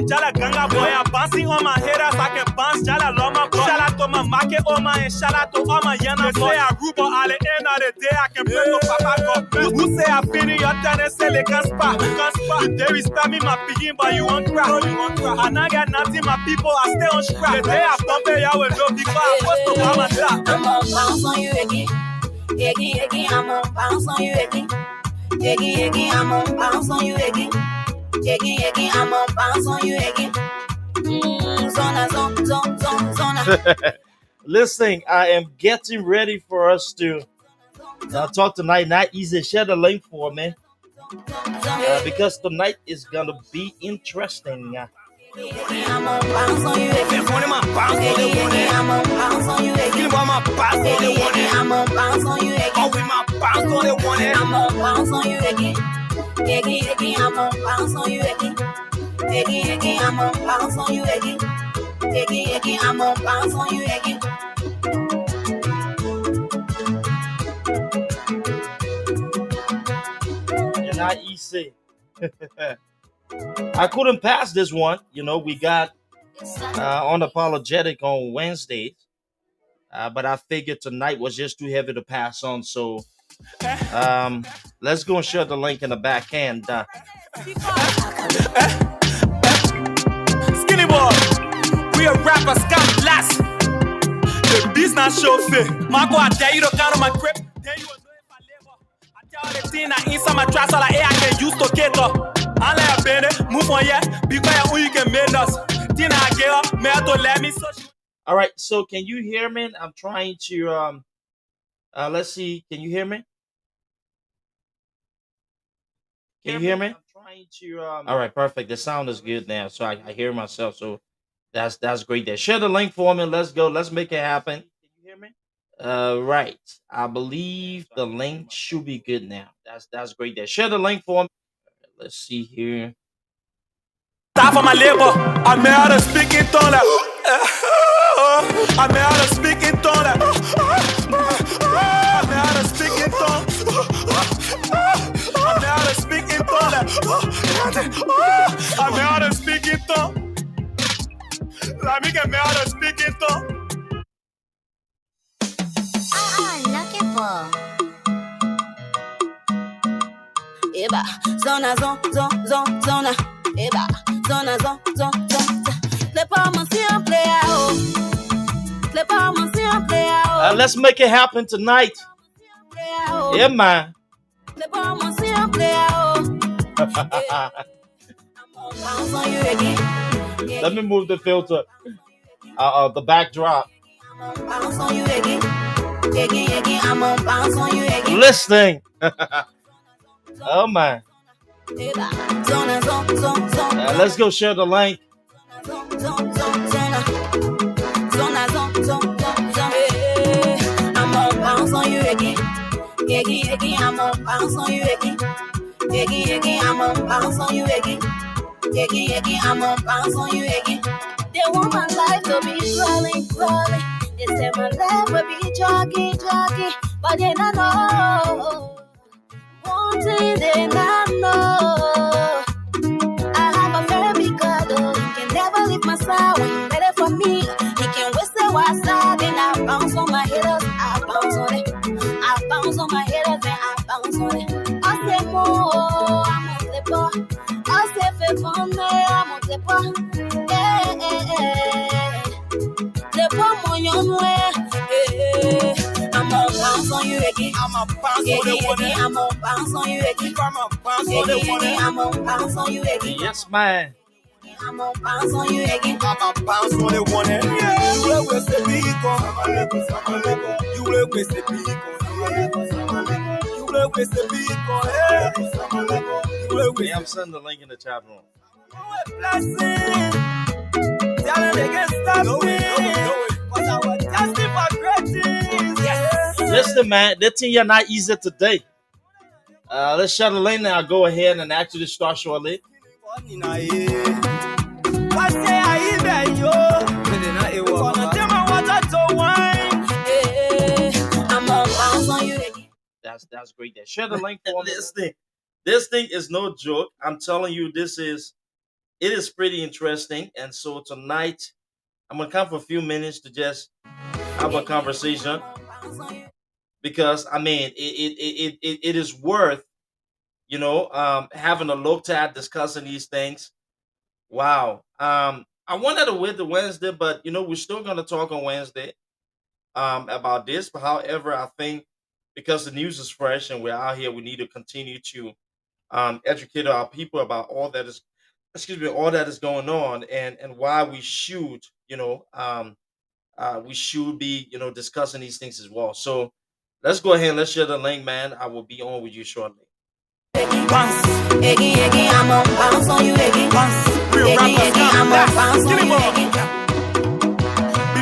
Jala ganga boy, I'm bouncing on my head as I can bounce. Jala loma boy. Shout out to my market, Oma, and shout out to all my yana boy. They say I rubo all the end of the day. I can play no papa God. Who say I finish your turn and say they can't spot? There is time in my picking, but you won't cry. And I got nothing, my people, I stay on scrap. The day I pump it, I will know before I post to Mama Jack. I'm on bounce on you again. I'm on bounce on you again. I'm on bounce on you again. I'm on bounce on you again. Zona. Listen, I am getting ready for us to talk tonight. Not easy. Share the link for me because tonight is gonna be interesting. I'm on bounce on you again. I'm on bounce on you again. I'm on bounce on you again. I'm on bounce on you again. I'm on bounce on you again. I'm on bounce on you again. I'm on bounce on you again. I'm on bounce on you again. And not easy. I couldn't pass this one. You know, we got unapologetic on Wednesdays, but I figured tonight was just too heavy to pass on. So let's go and share the link in the back end. Skinny boy, we a rapper, scam last. The business show say, Marco, I tell you to count on my grip. Then you will know if I labor. I tell all the thing I inside my tracks, all I can use to cater. I like a bene, move on yet, because you can make us. Tina, I get up, me to let me so. All right, so can you hear me? I'm trying to let's see. Can you hear me? Can you hear me? I'm trying to all right, perfect. The sound is good now, so I hear myself. So that's great there. Share the link for me. Let's go. Let's make it happen. Can you hear me? Right. I believe the link should be good now. That's great there. Share the link for me. Let's see here. Stop for my labor. I'm out of speaking tongue. I'm out of speaking tongue. I'm out of speaking tongue. I'm out of speaking tongue. I'm out of speaking tongue. Let me get me out of speaking tongue. Lucky boy. Eba, zona. Eba, zona. Le pas mon play out. Le pas mon play out. Let's make it happen tonight. Yeah, man. Le pas mon play out. Let me move the filter. The backdrop. Listening. Oh man. Let's go share the link. I'm on bounce on you again. I'm on bounce on you again. I'm on bounce on you again. I'm on bounce on you again. They want my life to be crawling. They say my life will be jogging. But they don't know. One thing they not know. I have a very big God, oh. He can never leave my side when you're ready for me. He can whistle while side, and I bounce on my haters. I bounce on it. I bounce on my haters, and I bounce on it. I say more, I'm on the bar. I say favor, I'm on the bar. The bar on your way. I'm on bounce on you again. I'm I'ma bounce on the one. I'ma bounce on you again. I'ma bounce on the one. I'ma bounce on you again. Yes, man. I'ma bounce on you again. I'ma bounce on the one. Yeah, you will waste the beacon. You will waste the beacon. You will waste the beacon. You will waste. Yeah, I'm sending the link in the chat room. Blessing. Tell them they can stop me. Cause I was destined for great things. Yes. Listen, man, that thing you're not easy today. Let's shut the lane now. Go ahead and actually start shortly. What say I even yo? Gonna tell my water to wine. I'ma bounce on you again. That's great. There. Share the link for me. This thing is no joke. I'm telling you, it is pretty interesting. And so tonight, I'm gonna come for a few minutes to just have a conversation, because I mean it is worth, having a look at discussing these things. Wow. I wanted to wait the Wednesday, but we're still gonna talk on Wednesday about this. But however, I think because the news is fresh and we're out here, we need to continue to educate our people about all that is going on, and why we should be discussing these things as well. So let's go ahead and let's share the link, man. I will be on with you shortly. Bounce. I'ma bounce on you again. Bounce. Real rappers now. I'ma bounce on you again.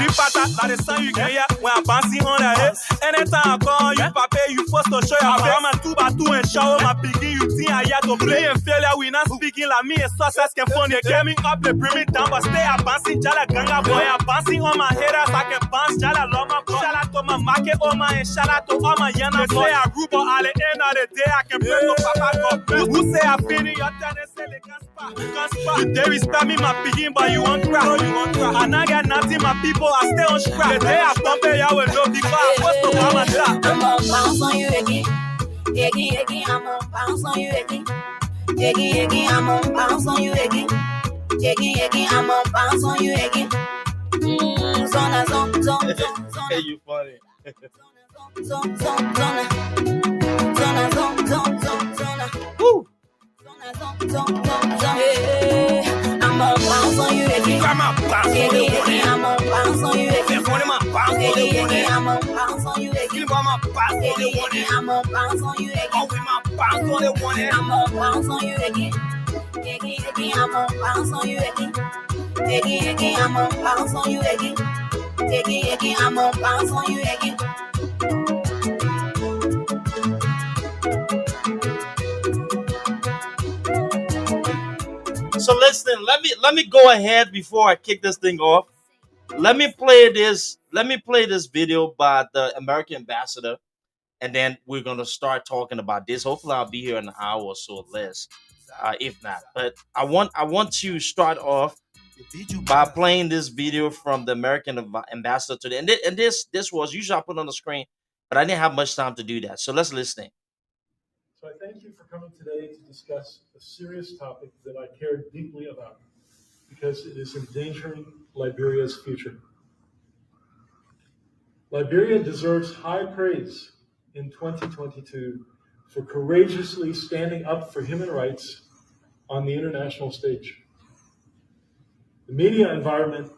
Pata, like the sun you can hear when I'm bouncing on the head. Anytime I call you, papa, you first to show your face. I'm a 2x2 and shower my begin. You think I had to play and failure. We not speaking like me and success can fund. They get me up, they bring me down, but stay a bouncing. Jala ganga boy, I'm bouncing on my haters. I can bounce. Jala love my bro. Shout out to my market, oh my, and shout out to all my yana boy. I root, but at the end of the day, I can pray to papa God. Who say I finish your turn and say they can't spot. They respect me, my begin, but you won't cry. And I got nothing, my people, I stay on scrap. The day I pump it, I will know before I post to come and drop. I'ma bounce on you again. I'ma bounce on you again. I'ma bounce on you again. I'ma bounce on you again. Zona, zona, zona, zona. Hey, you funny. Zona, zona, zona. Zona, zona, zona, zona, zona. Woo! Zona, zona, zona, zona, zona. I'ma bounce on you again. I'ma bounce on the one. I'ma bounce on you again. I'ma bounce on the one. I'ma bounce on you again. I'ma bounce on the one. I'ma bounce on you again. Oh, we ma bounce on the one. I'ma bounce on you again. I'ma bounce on you again. I'ma bounce on you again. I'ma bounce on you again. So listen, let me go ahead before I kick this thing off. Let me play this video by the American ambassador, and then we're gonna start talking about this. Hopefully I'll be here in an hour or so or less, if not. But I want to start off by playing this video from the American ambassador today. And this was usually I put on the screen, but I didn't have much time to do that. So let's listen. So I thank you for coming today to discuss a serious topic that I care deeply about, because it is endangering Liberia's future. Liberia deserves high praise in 2022 for courageously standing up for human rights on the international stage. The media environment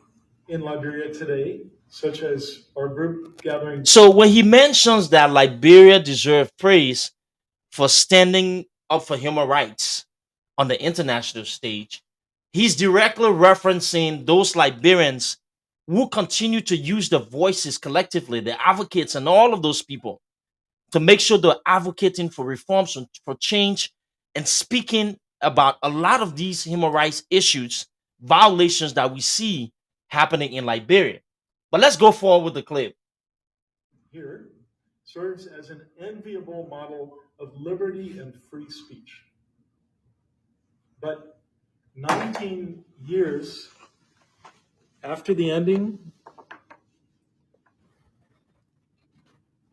in Liberia today, such as our group gathering. So when he mentions that Liberia deserves praise for standing up for human rights on the international stage, he's directly referencing those Liberians who continue to use their voices collectively, the advocates and all of those people, to make sure they're advocating for reforms, for change, and speaking about a lot of these human rights issues, violations that we see happening in Liberia. But let's go forward with the clip. Here serves as an enviable model of liberty and free speech. But 19 years after the ending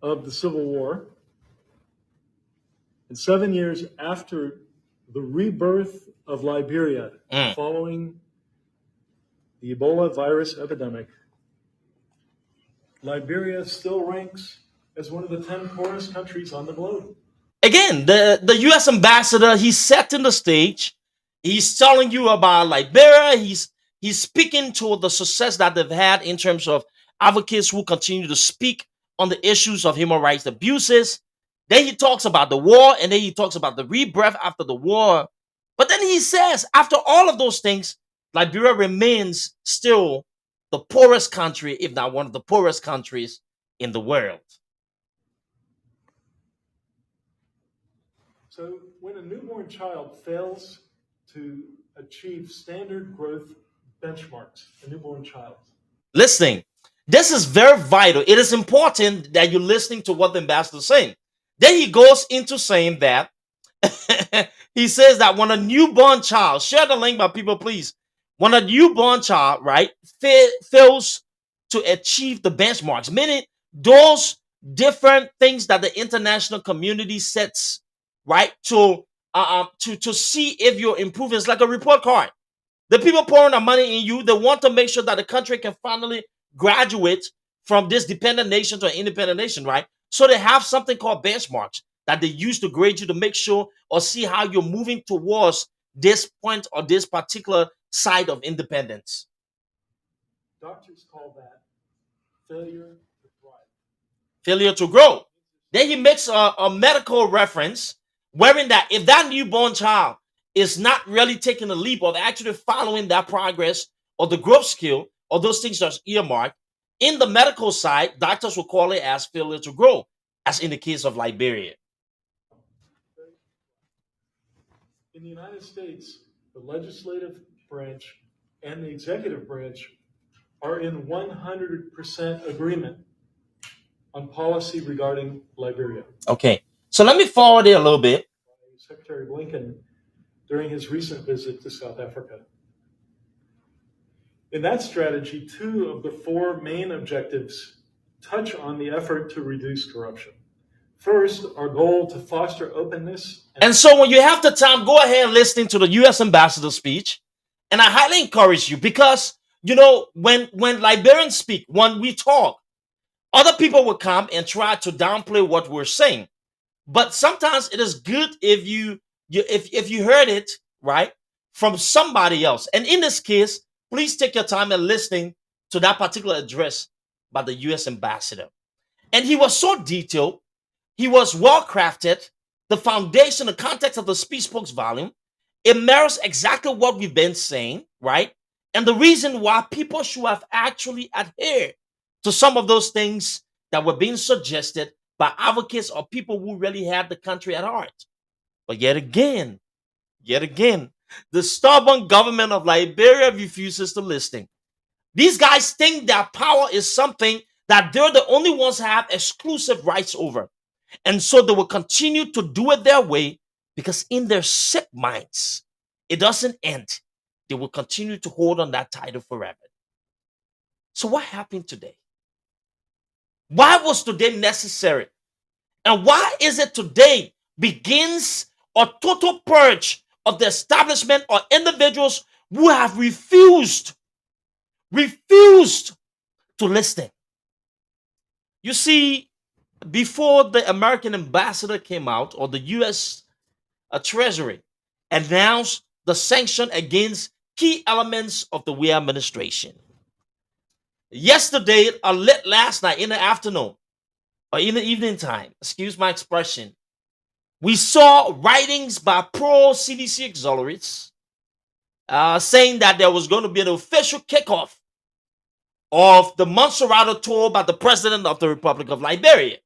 of the Civil War, and 7 years after the rebirth of Liberia following the Ebola virus epidemic, Liberia still ranks as one of the 10 poorest countries on the globe. Again, the U.S. ambassador, he's setting the stage. He's telling you about Liberia. He's speaking to the success that they've had in terms of advocates who continue to speak on the issues of human rights abuses. Then he talks about the war, and then he talks about the rebirth after the war. But then he says, after all of those things, Liberia remains still the poorest country, if not one of the poorest countries in the world. So when a newborn child fails to achieve standard growth benchmarks, a newborn child. Listening. This is very vital. It is important that you're listening to what the ambassador is saying. Then he goes into saying that he says that when a newborn child, share the link, my people, please. When a newborn child, right, fails to achieve the benchmarks, meaning those different things that the international community sets, right, to see if you're improving. It's like a report card. The people pouring their money in you, they want to make sure that the country can finally graduate from this dependent nation to an independent nation, right? So they have something called benchmarks that they use to grade you to make sure or see how you're moving towards this point or this particular side of independence. Doctors call that failure to thrive. Failure to grow. Then he makes a medical reference wherein that if that newborn child is not really taking a leap of actually following that progress or the growth skill or those things that's earmarked, in the medical side, doctors will call it as failure to grow, as in the case of Liberia. In the United States, the legislative branch and the executive branch are in 100% agreement on policy regarding Liberia. Okay, so let me forward it a little bit. Secretary Blinken, during his recent visit to South Africa. In that strategy, 2 of the 4 main objectives touch on the effort to reduce corruption. First, our goal to foster openness. And so when you have the time, go ahead and listen to the U.S. ambassador's speech. And I highly encourage you because, you know, when Liberians speak, when we talk, other people will come and try to downplay what we're saying. But sometimes it is good if you heard it, right, from somebody else. And in this case, please take your time and listening to that particular address by the U.S. ambassador. And he was so detailed. He was well crafted. The foundation, the context of the speech spoke volume. It mirrors exactly what we've been saying, right? And the reason why people should have actually adhered to some of those things that were being suggested by advocates or people who really had the country at heart. But yet again, the stubborn government of Liberia refuses to listen. These guys think that power is something that they're the only ones who have exclusive rights over. And so they will continue to do it their way because in their sick minds, it doesn't end. They will continue to hold on that title forever. So what happened today? Why was today necessary? And why is it today begins a total purge of the establishment or individuals who have refused to listen? You see, before the American ambassador came out, or the U.S. Treasury announced the sanction against key elements of the Weah administration. Yesterday, or late last night in the afternoon, or in the evening time, excuse my expression, we saw writings by pro-CDC auxiliaries saying that there was going to be an official kickoff of the Monserrato tour by the president of the Republic of Liberia.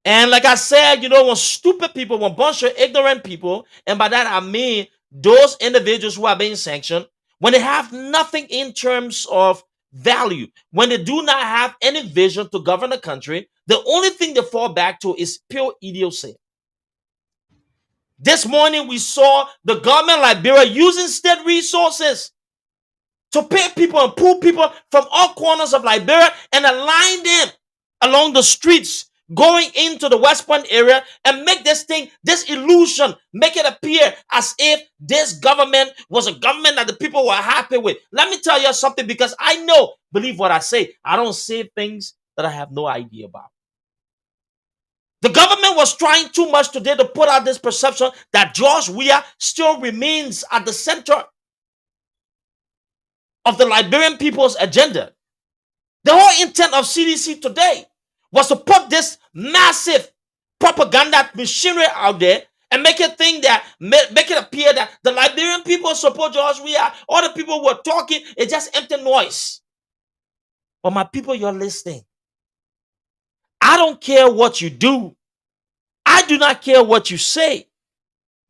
And like I said, you know, when stupid people, when a bunch of ignorant people, and by that I mean those individuals who are being sanctioned, when they have nothing in terms of value, when they do not have any vision to govern the country, the only thing they fall back to is pure idiocy. This morning, we saw the government of Liberia using state resources to pay people and pull people from all corners of Liberia and align them along the streets going into the West Point area and make this thing, this illusion, make it appear as if this government was a government that the people were happy with. Let me tell you something, because I know, believe what I say, I don't say things that I have no idea about. The government was trying too much today to put out this perception that George Weah still remains at the center of the Liberian people's agenda. The whole intent of CDC today was to put this massive propaganda machinery out there and make it appear that the Liberian people support George Weah. All the people who are talking is just empty noise. But my people, you're listening. I don't care what you do. I do not care what you say.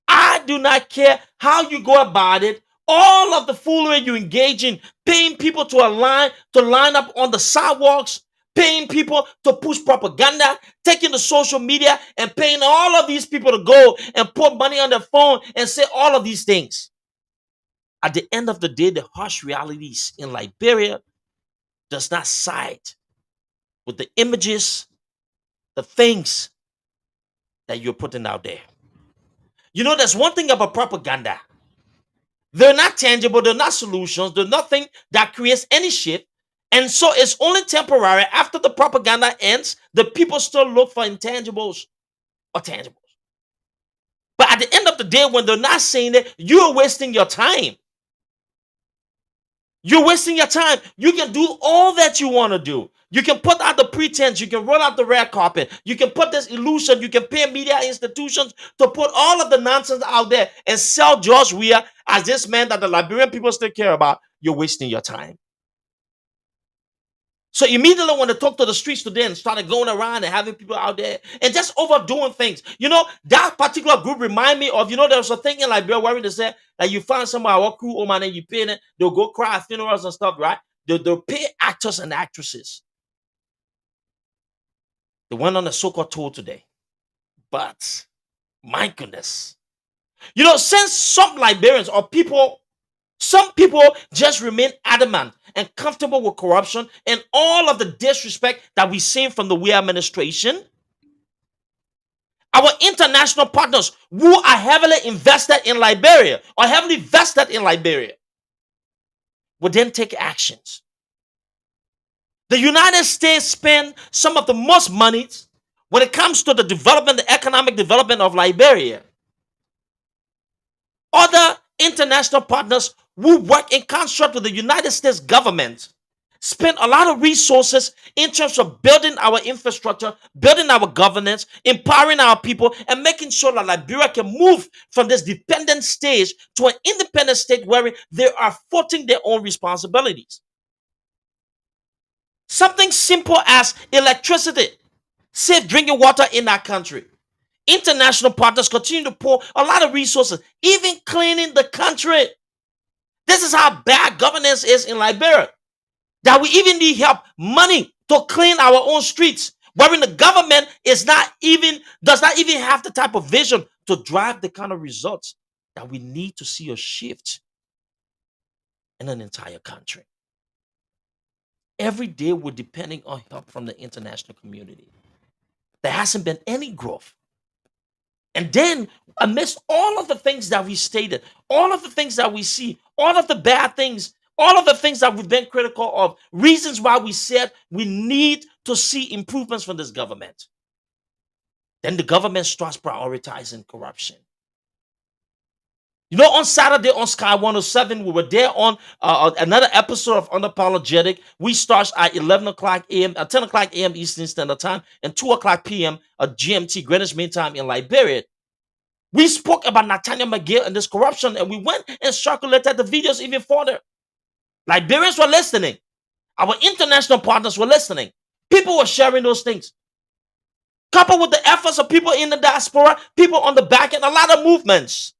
I do not care how you go about it. All of the foolery you engage in, paying people to line up on the sidewalks, paying people to push propaganda, taking the social media and paying all of these people to go and put money on their phone and say all of these things. At the end of the day, the harsh realities in Liberia does not side with the images, the things that you're putting out there. You know, there's one thing about propaganda. They're not tangible, they're not solutions, they're nothing that creates any shift. And so it's only temporary. After the propaganda ends, the people still look for intangibles or tangibles. But at the end of the day, when they're not saying it, you're wasting your time. You're wasting your time. You can do all that you want to do. You can put out the pretense. You can roll out the red carpet. You can put this illusion. You can pay media institutions to put all of the nonsense out there and sell George Weah as this man that the Liberian people still care about. You're wasting your time. So immediately when they talk to the streets today and started going around and having people out there and just overdoing things, you know, that particular group remind me of, you know, there was a thing in Liberia where they said that you find somebody, what crew, oh man, and you pay them, they'll go cry at funerals and stuff, right? They'll pay actors and actresses. They went on a so-called tour today. But, my goodness. You know, since some Liberians or some people just remain adamant and comfortable with corruption and all of the disrespect that we've seen from the Weah administration, our international partners who are heavily invested in Liberia or heavily vested in Liberia will then take actions. The United States spend some of the most money when it comes to the development, the economic development of Liberia. Other international partners who work in concert with the United States government spend a lot of resources in terms of building our infrastructure, building our governance, empowering our people, and making sure that Liberia can move from this dependent stage to an independent state where they are footing their own responsibilities. Something simple as electricity, safe drinking water in our country. International partners continue to pour a lot of resources, even cleaning the country. This is how bad governance is in Liberia. That we even need help, money to clean our own streets, wherein the government does not even have the type of vision to drive the kind of results that we need to see a shift in an entire country. Every day we're depending on help from the international community. There hasn't been any growth. And then, amidst all of the things that we stated, all of the things that we see, all of the bad things, all of the things that we've been critical of, reasons why we said we need to see improvements from this government. Then the government starts prioritizing corruption. You know, on Saturday on Sky 107, we were there on another episode of Unapologetic. We start at 11 o'clock a.m., 10 o'clock a.m. Eastern Standard Time, and 2 o'clock p.m. GMT, Greenwich Mean Time in Liberia. We spoke about Nathaniel McGill and this corruption, and we went and circulated the videos even further. Liberians were listening. Our international partners were listening. People were sharing those things. Coupled with the efforts of people in the diaspora, people on the back end, a lot of movements.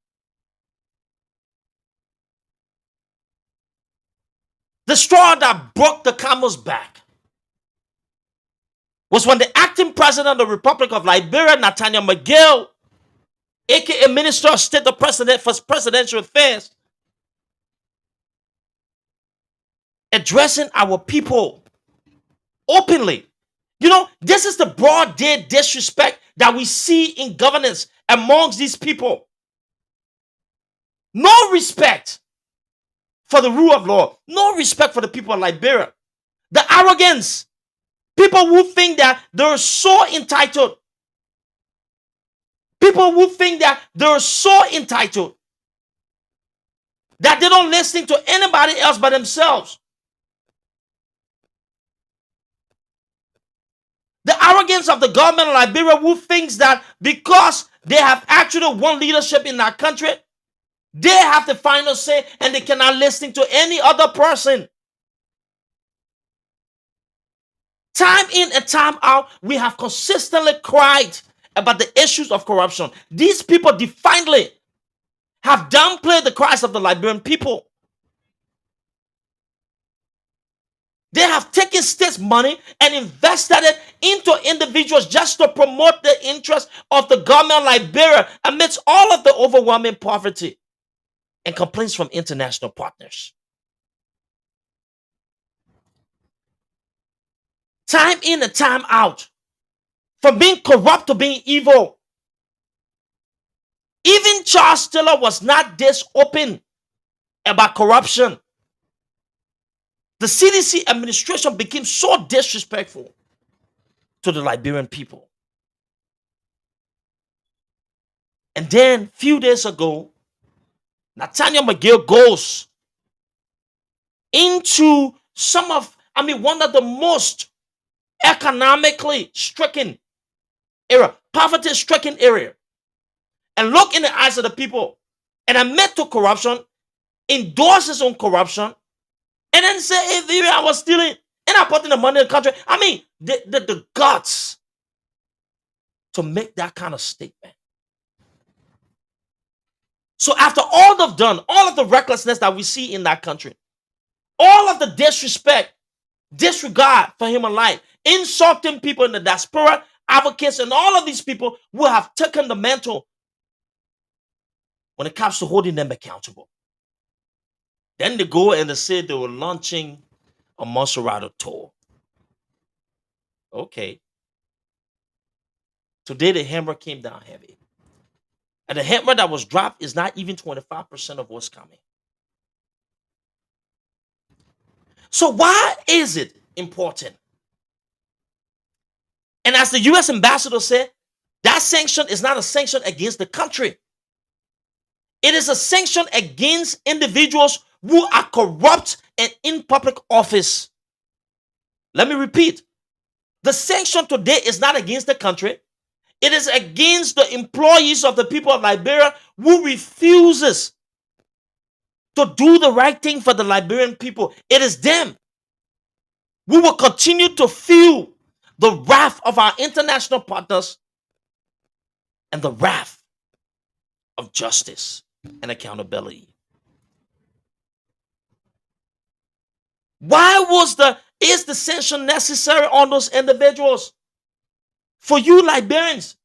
The straw that broke the camel's back was when the acting president of the Republic of Liberia, Nathaniel McGill, aka Minister of State, the President for Presidential Affairs, addressing our people openly. You know, this is the broad day disrespect that we see in governance amongst these people. No respect for the rule of law. No respect for the people of Liberia. The arrogance. People who think that they're so entitled People who think that they're so entitled that they don't listen to anybody else but themselves. The arrogance of the government of Liberia, who thinks that because they have actually won leadership in that country, they have the final say and they cannot listen to any other person. Time in and time out, we have consistently cried about the issues of corruption. These people defiantly have downplayed the cries of the Liberian people. They have taken state's money and invested it into individuals just to promote the interests of the government of Liberia amidst all of the overwhelming poverty and complaints from international partners. Time in and time out, from being corrupt to being evil. Even Charles Taylor was not this open about corruption. The CDC administration became so disrespectful to the Liberian people. And then, a few days ago, Nathaniel McGill goes into one of the most economically stricken area, poverty-stricken area, and look in the eyes of the people and admit to corruption, endorses on corruption, and then say, hey, I was stealing and I put in the money in the country. I mean, the guts to make that kind of statement. So after all they've done, all of the recklessness that we see in that country, all of the disregard for human life, insulting people in the diaspora, advocates, and all of these people who have taken the mantle when it comes to holding them accountable. Then they go and they say they were launching a Monserrato tour. Okay. Today the hammer came down heavy. And the hammer that was dropped is not even 25% of what's coming. So why is it important? And as the U.S. ambassador said, that sanction is not a sanction against the country. It is a sanction against individuals who are corrupt and in public office. Let me repeat. The sanction today is not against the country. It is against the employees of the people of Liberia who refuses to do the right thing for the Liberian people. It is them. We will continue to feel the wrath of our international partners and the wrath of justice and accountability. Why is the sanction necessary on those individuals? For you Liberians,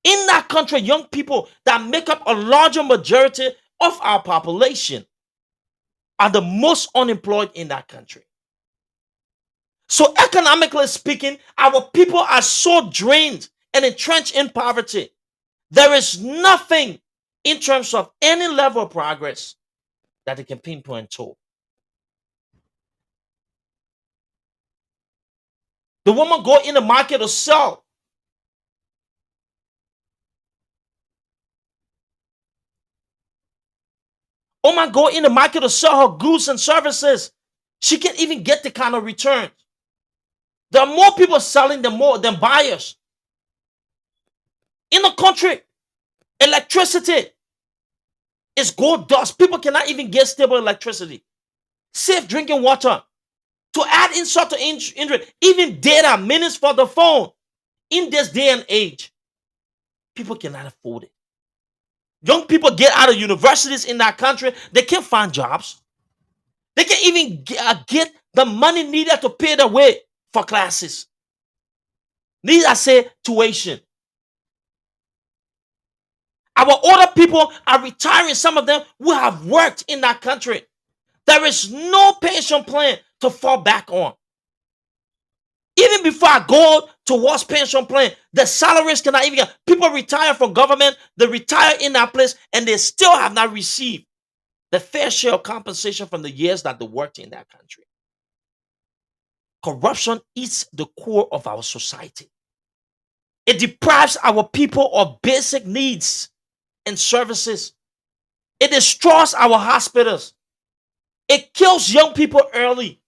in that country, young people that make up a larger majority of our population are the most unemployed in that country. So economically speaking, our people are so drained and entrenched in poverty. There is nothing in terms of any level of progress that they can pinpoint to. The woman go in the market to sell. Woman go in the market to sell her goods and services. She can't even get the kind of return. There are more people selling than buyers. In the country, electricity is gold dust. People cannot even get stable electricity. Safe drinking water. To add insult to injury, even data, minutes for the phone. In this day and age, people cannot afford it. Young people get out of universities in that country. They can't find jobs. They can't even get the money needed to pay their way for classes. These are say tuition. Our older people are retiring, some of them who have worked in that country. There is no pension plan to fall back on. Even before I go towards pension plan, the salaries cannot even get. People retire from government, they retire in that place, and they still have not received the fair share of compensation from the years that they worked in that country. Corruption is the core of our society. It deprives our people of basic needs and services. It destroys our hospitals. It kills young people early.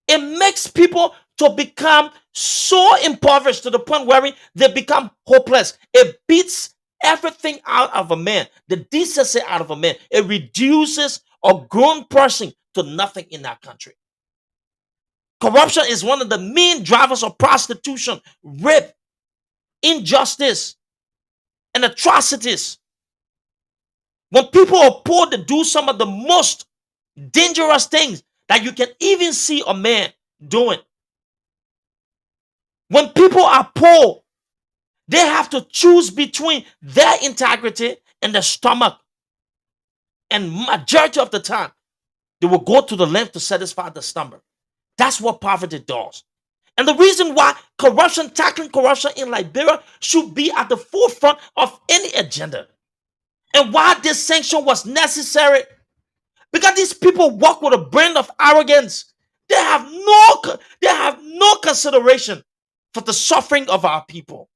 It makes people to become so impoverished to the point where they become hopeless. It beats everything out of a man, the decency out of a man. It reduces a grown person to nothing in our country. Corruption is one of the main drivers of prostitution, rape, injustice, and atrocities. When people are poor, they do some of the most dangerous things that you can even see a man doing. When people are poor, they have to choose between their integrity and their stomach. And majority of the time, they will go to the length to satisfy the stomach. That's what poverty does. And the reason why tackling corruption in Liberia should be at the forefront of any agenda. And why this sanction was necessary. Because these people walk with a brand of arrogance. They have no consideration for the suffering of our people.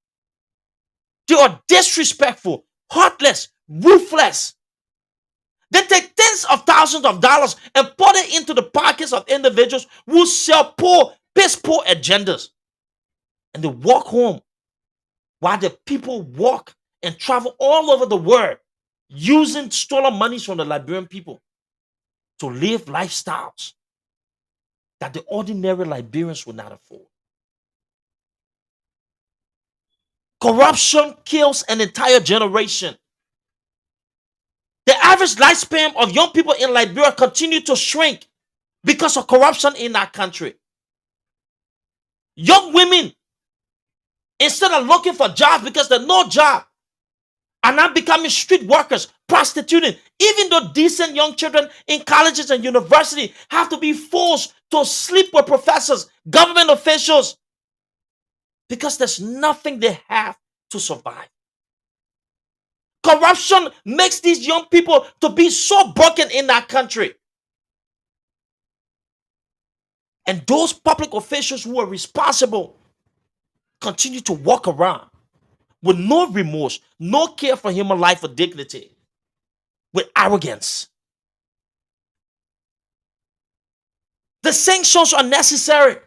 They are disrespectful, heartless, ruthless. They take tens of thousands of dollars and put it into the pockets of individuals who sell piss poor agendas. And they walk home while the people walk and travel all over the world using stolen monies from the Liberian people to live lifestyles that the ordinary Liberians will not afford. Corruption kills an entire generation. The average lifespan of young people in Liberia continue to shrink because of corruption in our country. Young women, instead of looking for jobs because there's no job, are now becoming street workers, prostituting. Even though decent young children in colleges and universities have to be forced to sleep with professors, government officials, because there's nothing they have to survive. Corruption makes these young people to be so broken in our country. And those public officials who are responsible continue to walk around with no remorse, no care for human life or dignity, with arrogance. The sanctions are necessary,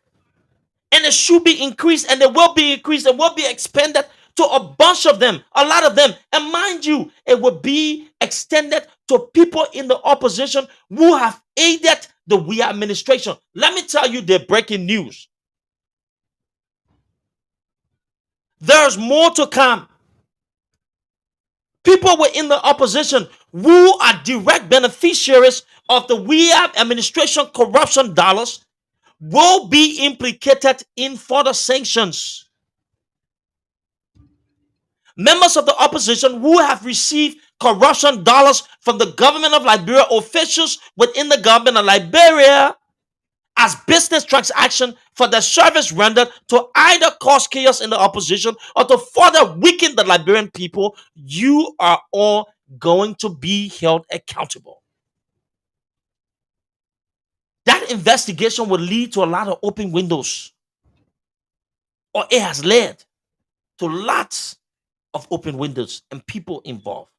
and it should be increased, and they will be increased, and will be expanded to a bunch of them, a lot of them. And mind you, it will be extended to people in the opposition who have aided the Weah administration. Let me tell you the breaking news. There's more to come. People within the opposition who are direct beneficiaries of the Weah administration corruption dollars will be implicated in further sanctions. Members of the opposition who have received corruption dollars from the government of Liberia, officials within the government of Liberia, as business transaction for the service rendered to either cause chaos in the opposition or to further weaken the Liberian people, you are all going to be held accountable. That investigation will lead to a lot of open windows, or it has led to lots of open windows and people involved.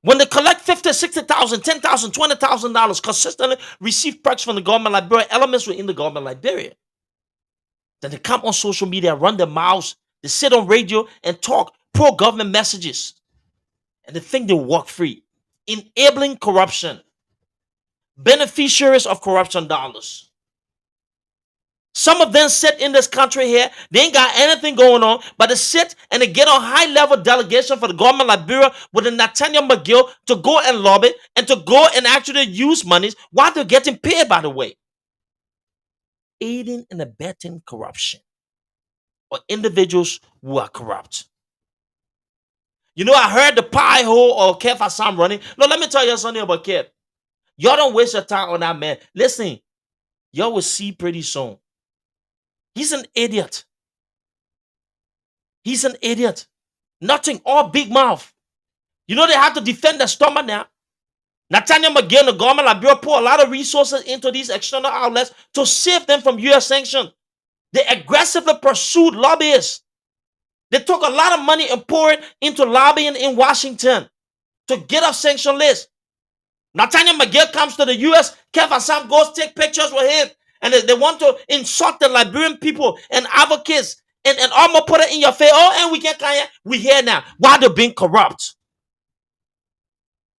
When they collect $50,000, $60,000, $10,000, $20,000, consistently receive perks from the government of Liberia, elements within the government of Liberia, then they come on social media, run their mouths, they sit on radio and talk pro-government messages, and they think they walk free, enabling corruption, beneficiaries of corruption dollars. Some of them sit in this country here. They ain't got anything going on, but they sit and they get a high-level delegation for the government of Liberia with the Nathaniel McGill to go and lobby and to go and actually use monies while they're getting paid, by the way. Aiding and abetting corruption or individuals who are corrupt. You know, I heard the pie hole or Kev Assam running. No, let me tell you something about Kev. Y'all don't waste your time on that man. Listen, y'all will see pretty soon. He's an idiot. He's an idiot. Nothing, all big mouth. You know they have to defend their stomach now. Nathaniel McGill and the government of Liberia pour a lot of resources into these external outlets to save them from U.S. sanctions. They aggressively pursued lobbyists. They took a lot of money and poured it into lobbying in Washington to get off sanction list. Nathaniel McGill comes to the U.S. Kev Assam goes take pictures with him. And they want to insult the Liberian people and advocates and almost put it in your face. Oh, and we can't come here. We here now. Why they're being corrupt?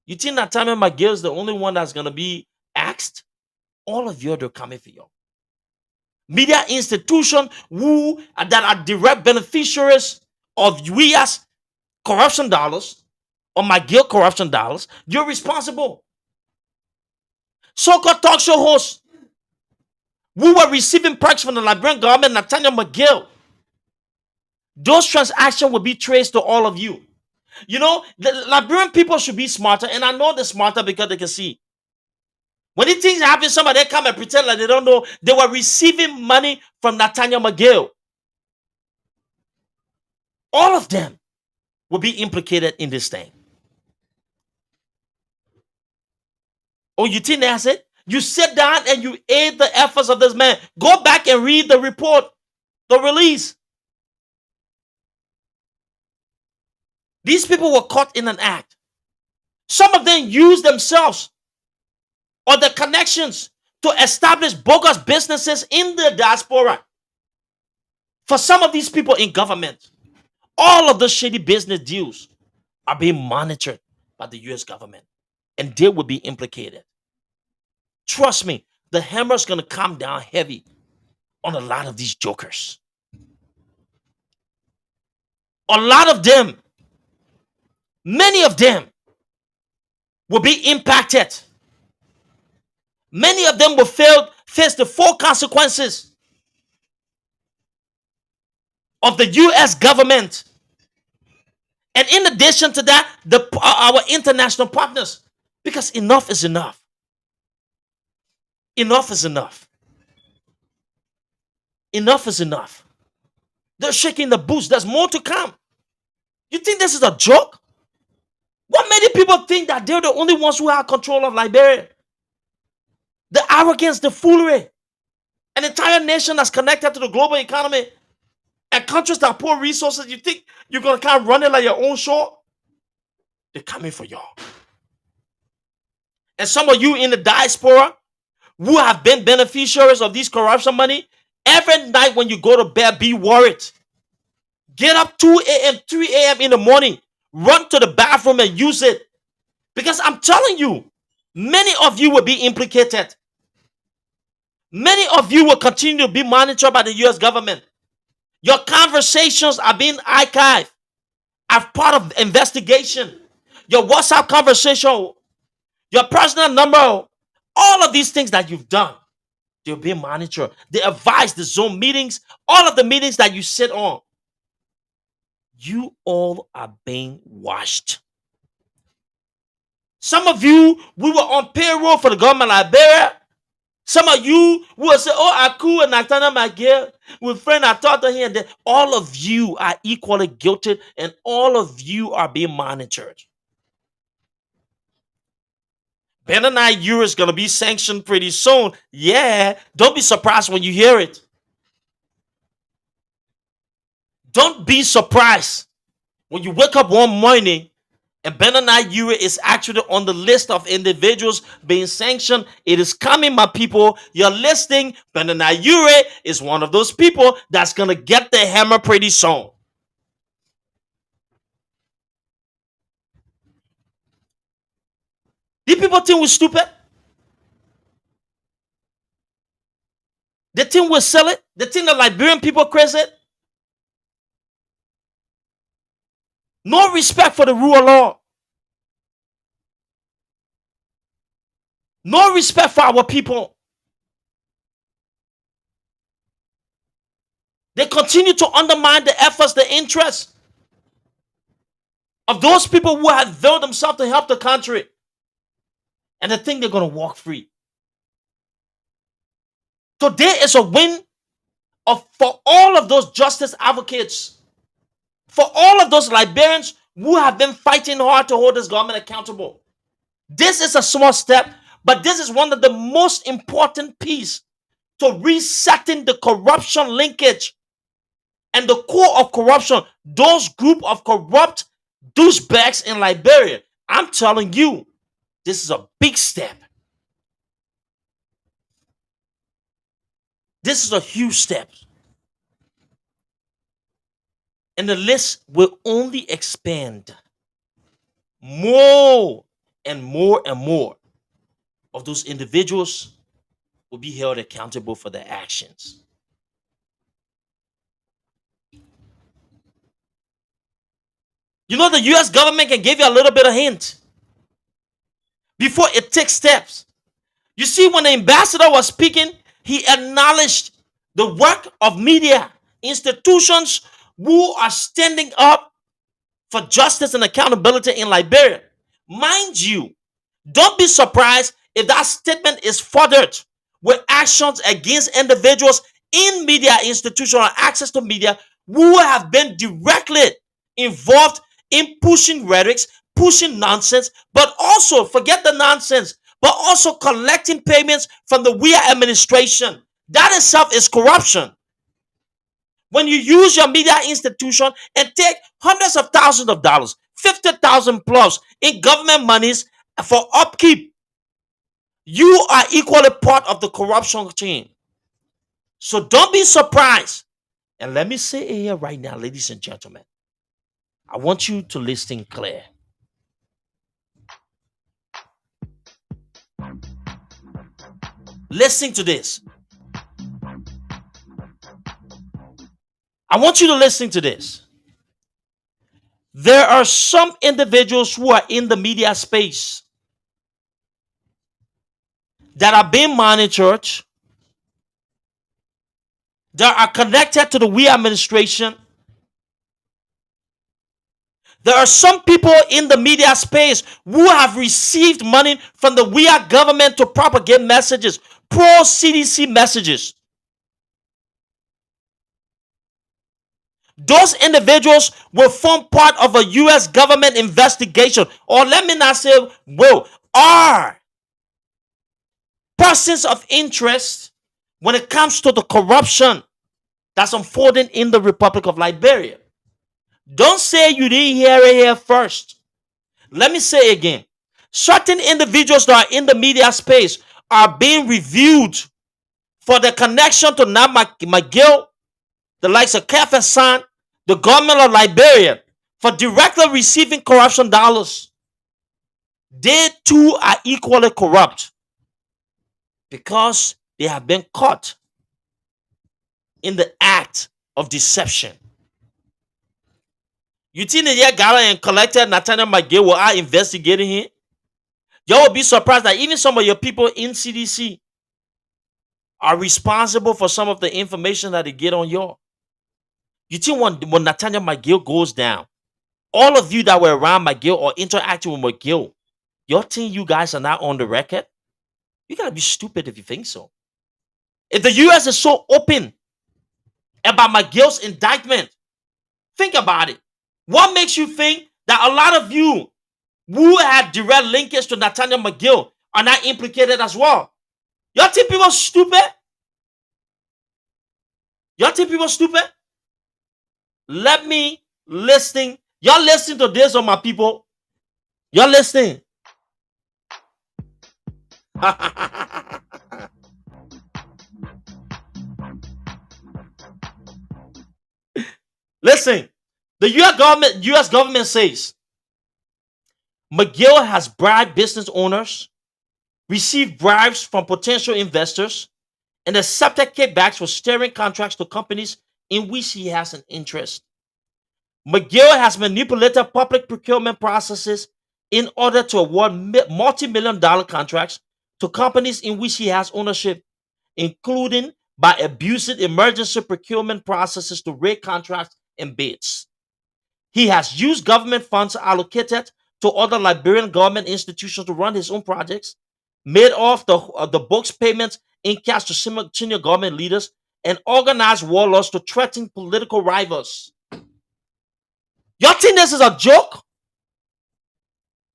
You think Nathaniel McGill is the only one that's going to be axed? All of you are coming for you. Media institutions that are direct beneficiaries of Weah's corruption dollars or McGill corruption dollars, you're responsible. So-called talk show hosts who were receiving perks from the Liberian government, Nathaniel McGill, those transactions will be traced to all of you. You know, the Liberian people should be smarter, and I know they're smarter because they can see. When these things happen, somebody come and pretend like they don't know. They were receiving money from Nathaniel McGill. All of them will be implicated in this thing. Oh, you think that's it? You sit down and you aid the efforts of this man. Go back and read the report, the release. These people were caught in an act. Some of them used themselves or the connections to establish bogus businesses in the diaspora. For some of these people in government, all of the shady business deals are being monitored by the U.S. government, and they will be implicated. Trust me, the hammer's going to come down heavy on a lot of these jokers. A lot of them, many of them will be impacted. Many of them will face the full consequences of the U.S. government. And in addition to that, our international partners. Because enough is enough. Enough is enough. Enough is enough. They're shaking the boots. There's more to come. You think this is a joke? What many people think that they're the only ones who have control of Liberia? The arrogance, the foolery. An entire nation that's connected to the global economy and countries that pour resources, you think you're going to kind of run it like your own show? They're coming for y'all. And some of you in the diaspora who have been beneficiaries of this corruption money, every night when you go to bed, be worried. Get up 2 a.m., 3 a.m. in the morning. Run to the bathroom and use it. Because I'm telling you, many of you will be implicated. Many of you will continue to be monitored by the U.S. government. Your conversations are being archived as part of the investigation. Your WhatsApp conversation, your personal number, all of these things that you've done, they'll be monitored. They advise the Zoom meetings, all of the meetings that you sit on. You all are being watched. Some of you, we were on payroll for the government of Liberia. Some of you will say, oh, Aku and Nathaniel McGill, with friend I talked to him. All of you are equally guilty and all of you are being monitored. Beneficiaries is going to be sanctioned pretty soon. Yeah, don't be surprised when you hear it. Don't be surprised when you wake up one morning and Beneficiaries is actually on the list of individuals being sanctioned. It is coming, my people. You're listening. Beneficiaries is one of those people that's going to get the hammer pretty soon. These people think we're stupid. They think we'll sell it. They think the Liberian people crazy. No respect for the rule of law. No respect for our people. They continue to undermine the efforts, the interests of those people who have veiled themselves to help the country. And they think they're going to walk free. Today is a win for all of those justice advocates, for all of those Liberians who have been fighting hard to hold this government accountable. This is a small step, but this is one of the most important pieces to resetting the corruption linkage and the core of corruption, those group of corrupt douchebags in Liberia. I'm telling you, this is a big step. This is a huge step. And the list will only expand. More and more and more of those individuals will be held accountable for their actions. You know, the US government can give you a little bit of hint before it takes steps. You see, when the ambassador was speaking, he acknowledged the work of media institutions who are standing up for justice and accountability in Liberia. Mind you, don't be surprised if that statement is furthered with actions against individuals in media institutions or access to media who have been directly involved in pushing rhetorics, pushing nonsense, but also, forget the nonsense, but also collecting payments from the Weah administration. That itself is corruption. When you use your media institution and take hundreds of thousands of dollars, 50,000 plus in government monies for upkeep, you are equally part of the corruption chain. So don't be surprised. And let me say it here right now, ladies and gentlemen. I want you to listen clear. Listen to this. I want you to listen to this. There are some individuals who are in the media space that are being monitored, that are connected to the Weah administration. There are some people in the media space who have received money from the Weah government to propagate messages, pro-CDC messages. Those individuals will form part of a U.S. government investigation, or let me not say will, are persons of interest when it comes to the corruption that's unfolding in the Republic of Liberia. Don't say you didn't hear it here first. Let me say again. Certain individuals that are in the media space are being reviewed for their connection to Nam McGill, the likes of Kefesan, the government of Liberia, for directly receiving corruption dollars. They too are equally corrupt because they have been caught in the act of deception. You think the year Gala and collector Nathaniel McGill will are investigating him? You will be surprised that even some of your people in CDC are responsible for some of the information that they get on you. You think when Nathaniel McGill goes down, all of you that were around McGill or interacting with McGill, you think you guys are not on the record? You gotta be stupid if you think so. If the US is so open about McGill's indictment, think about it. What makes you think that a lot of you who had direct linkage to Nathaniel McGill are not implicated as well? Y'all think people stupid? Y'all think people stupid? Let me listen. Y'all listen to this on my people. Y'all listening? Listen, the US government says McGill has bribed business owners, received bribes from potential investors, and accepted kickbacks for steering contracts to companies in which he has an interest. McGill has manipulated public procurement processes in order to award multi-million-dollar contracts to companies in which he has ownership, including by abusing emergency procurement processes to rig contracts and bids. He has used government funds allocated to other Liberian government institutions to run his own projects, made off the books payments in cash to senior government leaders, and organized warlords to threaten political rivals. Y'all think this is a joke?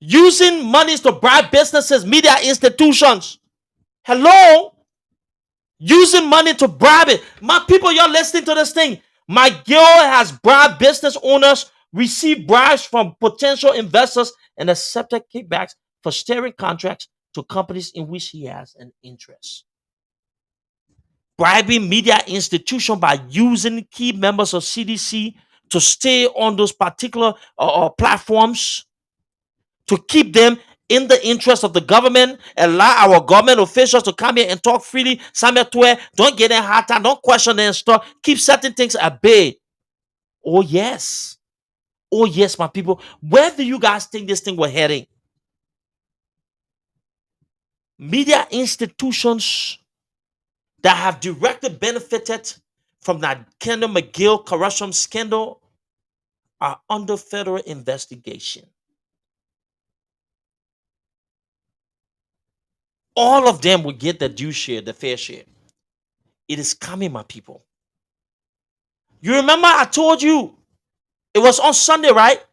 Using monies to bribe businesses, media institutions. Hello? using money to bribe it. My people, you're listening to this thing. My girl has bribed business owners, received bribes from potential investors, and accepted kickbacks for steering contracts to companies in which he has an interest. Bribing media institutions by using key members of CDC to stay on those particular platforms to keep them in the interest of the government, allow our government officials to come here and talk freely. Samuel Twe, don't get in hard time, don't question them and stuff. Keep certain things at bay. Oh, yes. Oh, yes, my people. Where do you guys think this thing was heading? Media institutions that have directly benefited from that Kendall McGill corruption scandal are under federal investigation. All of them will get the due share, the fair share. It is coming, my people. You remember I told you it was on Sunday, right?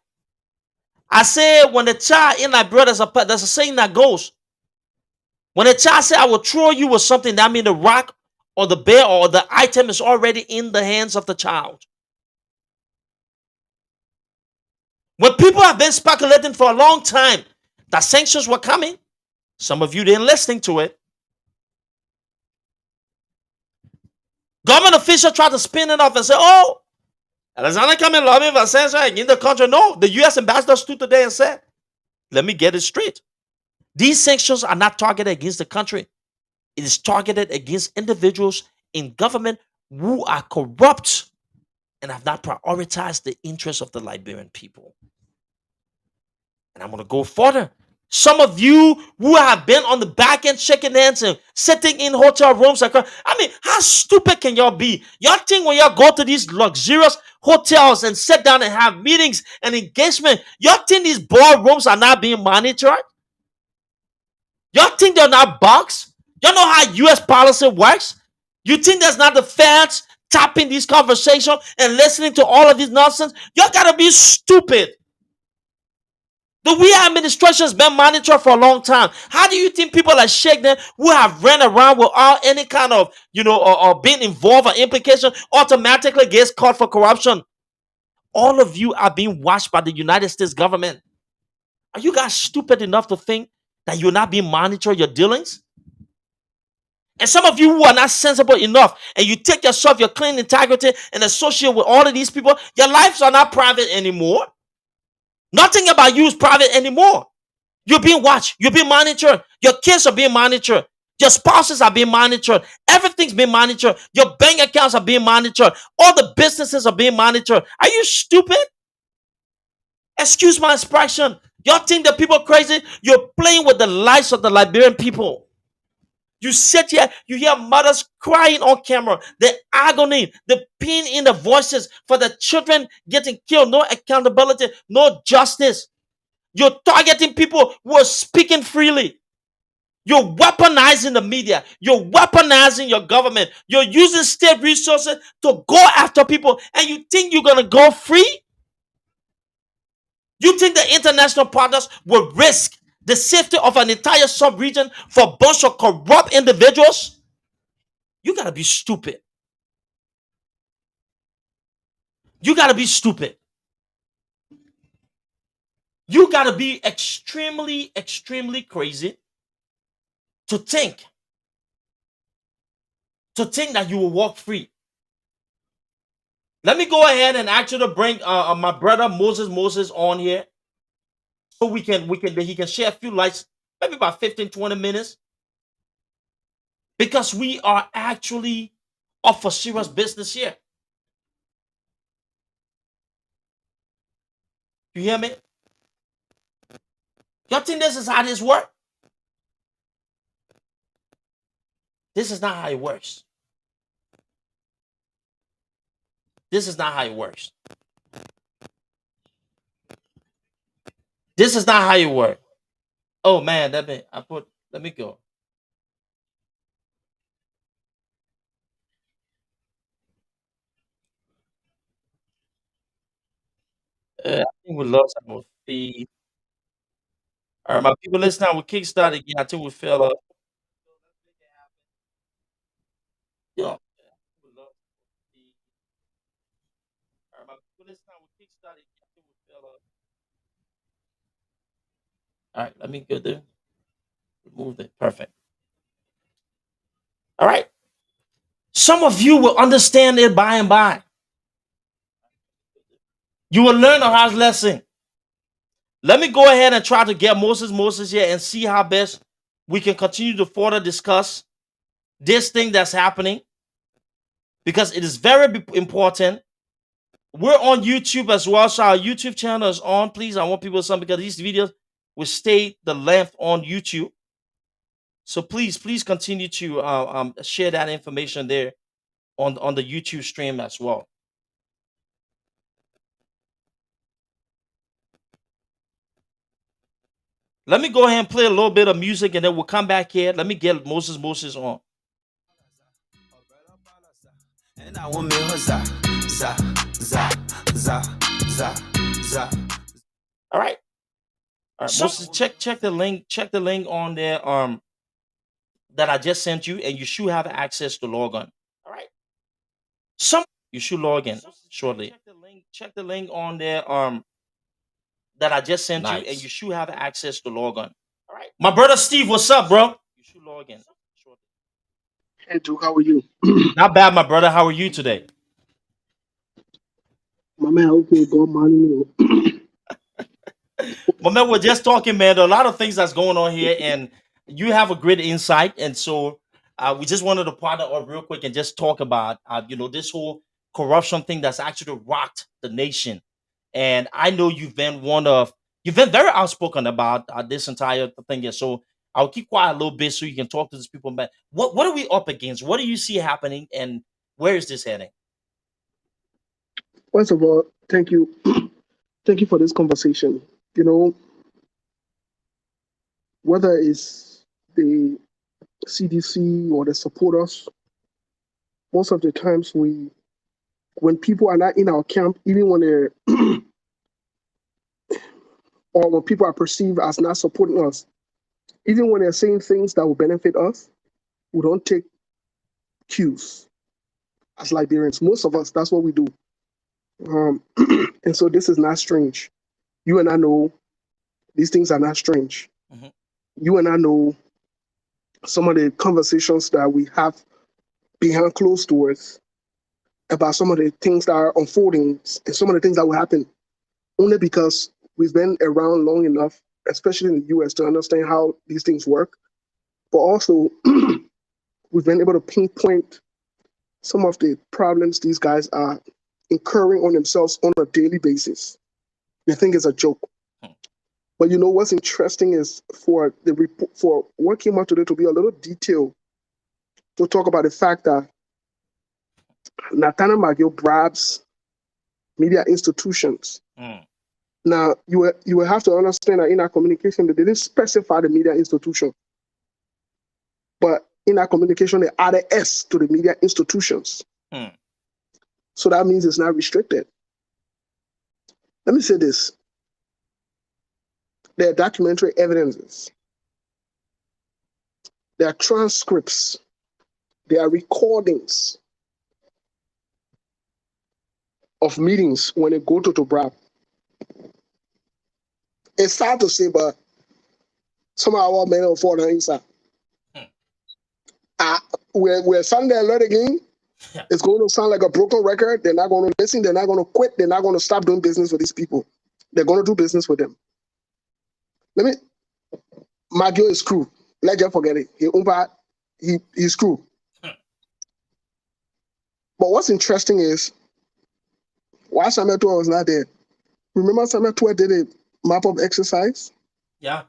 I said when the child in Liberia, there's a saying that goes, when a child said I will throw you with something, that means the rock or the bear or the item is already in the hands of the child. When people have been speculating for a long time that sanctions were coming, some of you didn't listen to it. Government officials tried to spin it off and say, oh, Alexander coming lobbying for sanctions in the country. No, the U.S. ambassador stood today and said, let me get it straight. These sanctions are not targeted against the country. It is targeted against individuals in government who are corrupt and have not prioritized the interests of the Liberian people. And I'm going to go further. Some of you who have been on the back end shaking hands and sitting in hotel rooms. I mean, how stupid can y'all be? Y'all think when y'all go to these luxurious hotels and sit down and have meetings and engagement, y'all think these boardrooms are not being monitored? Y'all think they're not bugs? Y'all know how US policy works? You think there's not the fans tapping these conversations and listening to all of this nonsense? Y'all gotta be stupid. The Weah administration has been monitored for a long time. How do you think people like Sheikh them who have ran around without any kind of, or being involved or implication automatically gets caught for corruption? All of you are being watched by the United States government. Are you guys stupid enough to think that you're not being monitored your dealings? And some of you who are not sensible enough and you take yourself, your clean integrity and associate with all of these people, your lives are not private anymore. Nothing about you is private anymore. You're being watched. You're being monitored. Your kids are being monitored. Your spouses are being monitored. Everything's being monitored. Your bank accounts are being monitored. All the businesses are being monitored. Are you stupid? Excuse my expression. Y'all think that people are crazy? You're playing with the lives of the Liberian people. You sit here, you hear mothers crying on camera, the agony, the pain in the voices for the children getting killed, no accountability, no justice. You're targeting people who are speaking freely. You're weaponizing the media. You're weaponizing your government. You're using state resources to go after people, and you think you're going to go free? You think the international partners will risk the safety of an entire sub-region for a bunch of corrupt individuals? You got to be stupid. You got to be stupid. You got to be extremely, extremely crazy to think that you will walk free. Let me go ahead and actually bring my brother Moses on here so he can share a few lights, maybe about 15-20 minutes, because we are actually up for serious business here. You hear me? Y'all think this is how this works? This is not how it works. This is not how it works. This is not how it works. Oh man, let me go. I think we lost our feed. All right, my people, listen now. We kickstart again. I think we fell off. All right, let me go there. Remove it. Perfect. All right. Some of you will understand it by and by. You will learn a hard lesson. Let me go ahead and try to get Moses here and see how best we can continue to further discuss this thing that's happening, because it is very important. We're on YouTube as well, so our YouTube channel is on. Please, I want people to because these videos will stay the length on YouTube. So please continue to share that information there on the YouTube stream as well. Let me go ahead and play a little bit of music, and then we'll come back here. Let me get Moses on. And I want me All right. Moses, check the link. Check the link on there that I just sent you, and you should have access to log on. All right. You should log in shortly. Check the link on there that I just sent you, and you should have access to log on. All right. My brother Steve, what's up, bro? You should log in shortly. Hey, Duke, how are you? Not bad, my brother. How are you today? My man, okay, God, man. My man, we're just talking, man. There are a lot of things that's going on here, and you have a great insight. And so we just wanted to partner up real quick and just talk about, this whole corruption thing that's actually rocked the nation. And I know you've been very outspoken about this entire thing here. So I'll keep quiet a little bit so you can talk to these people. But what are we up against? What do you see happening, and where is this heading? First of all, thank you. Thank you for this conversation. Whether it's the CDC or the supporters, most of the times when people are not in our camp, even when they're or when people are perceived as not supporting us, even when they're saying things that will benefit us, we don't take cues as Liberians. Most of us, that's what we do. And so this is not strange. You and I know these things are not strange. Mm-hmm. You and I know some of the conversations that we have behind closed doors about some of the things that are unfolding and some of the things that will happen, only because we've been around long enough, especially in the US, to understand how these things work. But also, we've been able to pinpoint some of the problems these guys are incurring on themselves on a daily basis. They think it's a joke. But you know what's interesting is for what came out today to be a little detail to talk about the fact that Nathaniel McGill bribes media institutions. Now, you will have to understand that in our communication, they didn't specify the media institution. But in our communication, they added S to the media institutions. So that means it's not restricted. Let me say this. There are documentary evidences. There are transcripts. There are recordings of meetings when they go to Tobrab. It's sad to say, but some of our men will fall down inside. We're Sunday alert again. It's going to sound like a broken record. They're not going to listen. They're not going to quit. They're not going to stop doing business with these people. They're going to do business with them. Magio is screwed. Let's just forget it. He's screwed. But what's interesting is why Samuel Tua was not there. Remember Samuel Tua did a map-up exercise? Yeah.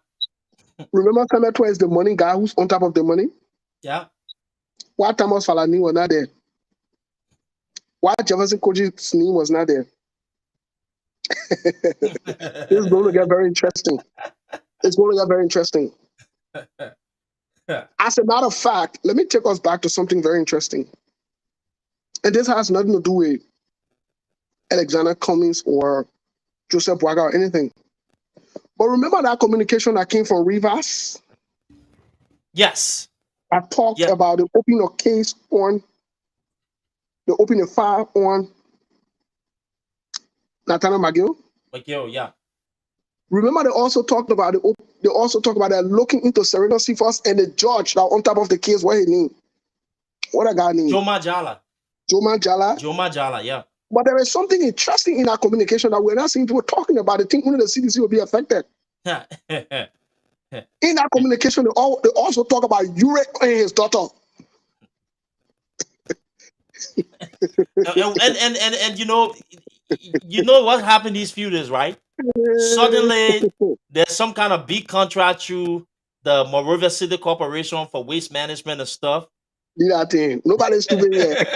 Remember Samuel Tua is the money guy who's on top of the money? Yeah. Why Thomas Falani was not there? Why Jefferson Koji's name was not there? This is going to get very interesting. It's going to get very interesting. As a matter of fact, let me take us back to something very interesting. And this has nothing to do with Alexander Cummings or Joseph Boaga or anything. But remember that communication that came from Rivas? Yes. I talked about the opening of case on, the opening of fire on Nathaniel McGill. Yeah. Remember, they also talked about they're looking into Serena Cephas and the judge that on top of the case. What his name? What a guy named Joma Jala. Joma Jala. Yeah. But there is something interesting in our communication that we're not seeing people talking about. They think only the CDC will be affected. In our communication, they also talk about Urek and his daughter. and you know what happened these few days, right? Suddenly there's some kind of big contract through the Monrovia City Corporation for waste management and stuff. Do that thing. Nobody's stupid yet.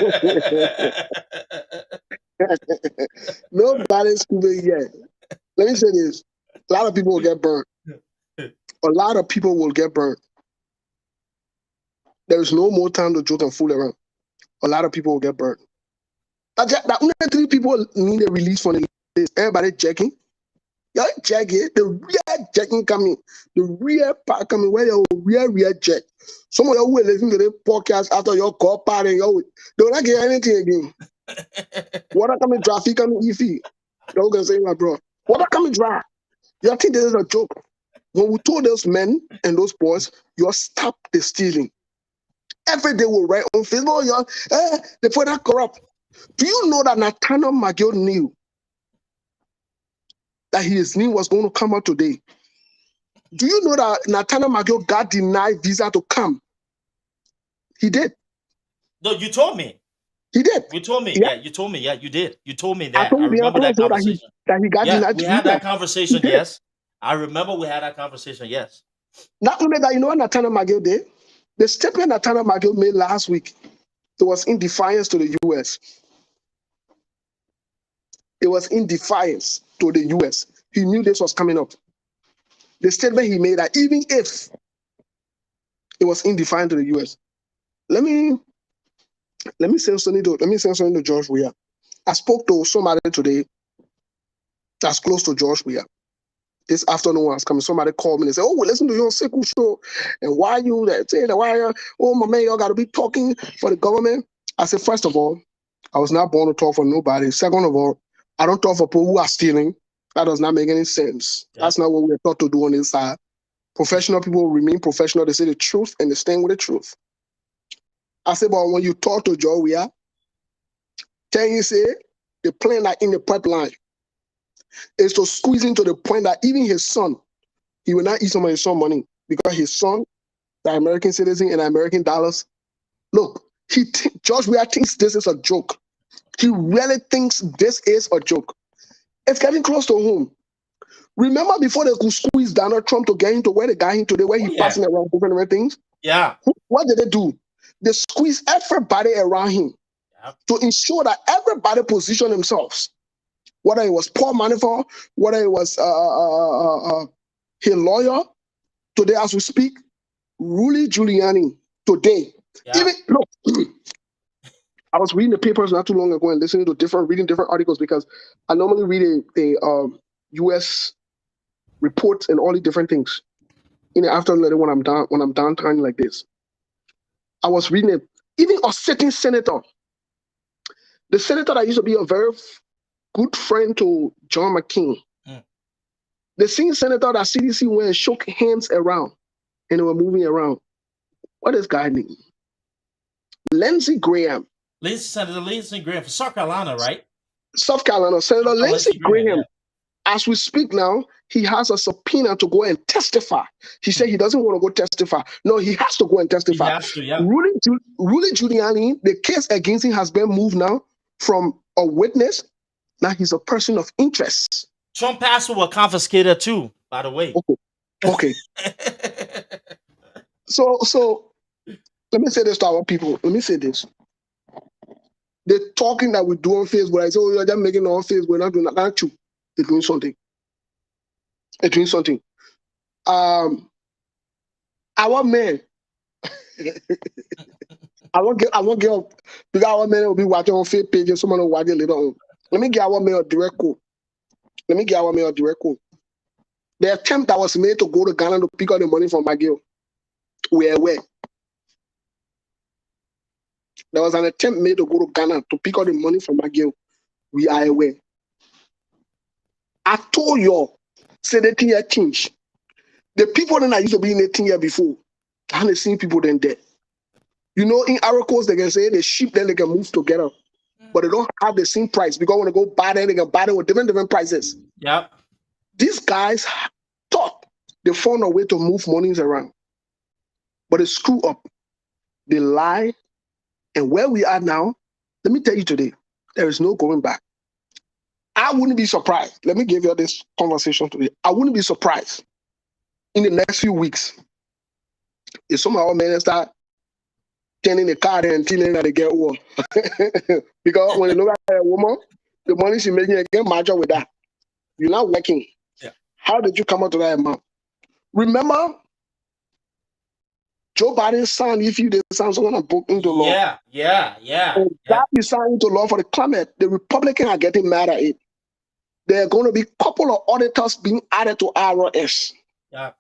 Nobody's stupid yet. Let me say this. A lot of people will get burned. A lot of people will get burned. There is no more time to joke and fool around. A lot of people will get burned. That only 3 people need a release from the list. Everybody checking. Y'all check it. The real checking coming. The real part coming. Where your real check. Some of y'all who are listening to the podcast after your call part and y'all they will not get anything again. Water coming dry, feet coming easy. Y'all gonna say, my bro, water coming dry. Y'all think this is a joke. When we told those men and those boys, y'all stop the stealing. Every day we'll write on Facebook, y'all, the point are corrupt. Do you know that Nathaniel McGill knew that his name was going to come out today? Do you know that Nathaniel McGill got denied visa to come? He did. No, you told me. He did. You told me. Yeah. You told me. Yeah, you did. You told me that. I remember that conversation. That he got denied we visa. had that conversation, yes. I remember we had that conversation, yes. Not only that, you know what Nathaniel McGill did? The statement Nathaniel McGill made last week, it was in defiance to the U.S. It was in defiance to the U.S. He knew this was coming up. The statement he made that even if it was in defiance to the U.S. Let me say something to George Weah. I spoke to somebody today that's close to George Weah. This afternoon when I was coming, somebody called me and said, "Oh, we listen to your Seku show, and why you that say that why my man, y'all got to be talking for the government?" I said, first of all, I was not born to talk for nobody. Second of all, I don't talk for people who are stealing. That does not make any sense. Yeah. That's not what we're taught to do on this side. Professional people remain professional. They say the truth and they stand with the truth. I said, but when you talk to Joe Weah, can you say the plan that in the pipeline is to squeeze into the point that even his son, he will not eat some of his son's money because his son, the American citizen and American dollars. Look, George Weah thinks this is a joke. He really thinks this is a joke. It's getting close to home. Remember before they could squeeze Donald Trump to get him to where they got him today, where he's passing around different things? Yeah. What did they do? They squeeze everybody around him to ensure that everybody position themselves. Whether it was Paul Manafort, whether it was his lawyer, today as we speak, Rudy Giuliani, today. Yeah. Even look, I was reading the papers not too long ago and reading different articles because I normally read a U.S. reports and all the different things in the afternoon when I'm downtown like this. I was reading it. Even a sitting senator, the senator that used to be a very good friend to John McCain, the same senator that CDC went and shook hands around and they were moving around. What is guy name? Lindsey Graham. Senator Lindsey Graham from South Carolina, right? South Carolina. Senator Lindsey Graham. As we speak now, he has a subpoena to go and testify. He said he doesn't want to go testify. No, he has to go and testify. He has to, yeah. Rudy Giuliani, the case against him has been moved now from a witness. Now he's a person of interest. Trump passport was confiscated too, by the way. Okay. So let me say this to our people. Let me say this. The talking that we do on Facebook, I say, oh, you're just making it on Facebook. We're not doing that. Not true. They're doing something. They're doing something. Our men. I won't get up because our men will be watching on Facebook page and someone will watch it later on. Let me get our men a direct quote. The attempt that was made to go to Ghana to pick up the money from McGill, we are aware. There was an attempt made to go to Ghana to pick up the money from McGill. We are aware. I told y'all, say the thing had changed. The people that I used to be in the thing here before, I haven't seen people then dead. You know, in Aracos, they can say the sheep then they can move together, but they don't have the same price because when they go buy them, they can buy them with different prices. Yeah. These guys thought they found a way to move monies around, but they screw up. They lie, and where we are now, let me tell you today, there is no going back. I wouldn't be surprised. Let me give you this conversation today. I wouldn't be surprised in the next few weeks if some of our men start turning the car and telling that they get war. Because when you look at a woman, the money she's making, again, match up with that. You're not working. Yeah. How did you come up to that amount? Remember, Joe Biden signed, if you did sign someone a book into law. Yeah. And that is signed into law for the climate. The Republicans are getting mad at it. There are going to be a couple of auditors being added to IRS. Yeah.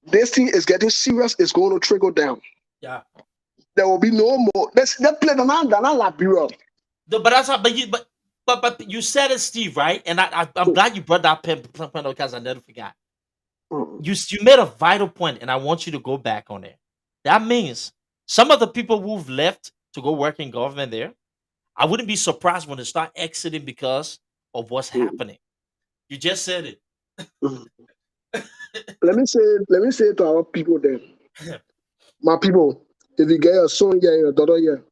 This thing is getting serious. It's going to trickle down. Yeah. There will be no more. Let's play the man than Liberia. But that's not. But you said it, Steve, right? And I'm glad you brought that point because I never forgot. You made a vital point, and I want you to go back on it. That means some of the people who've left to go work in government there, I wouldn't be surprised when they start exiting because of what's happening. You just said it. Let me say it to our people then. My people, if you get your son here, your daughter here,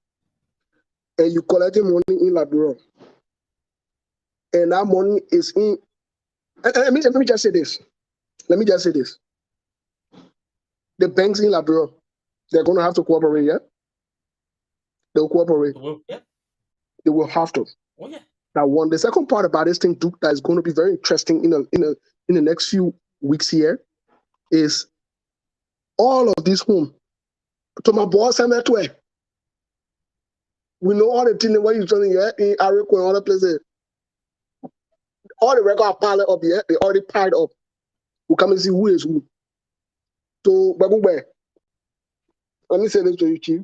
and you collecting money in Liberia, and that money is in, let me just say this. Let me just say this. The banks in Liberia, they're going to have to cooperate, yeah? They'll cooperate. Yeah. They will have to. Oh, yeah. That one. The second part about this thing, Duke, that is going to be very interesting in the next few weeks here is all of this home. To my boss, I'm at where. We know all the things where you're doing here in Arico and other places. All the record piled up here, they already piled up. We come and see who is who. So, Babube, let me say this to you, Chief.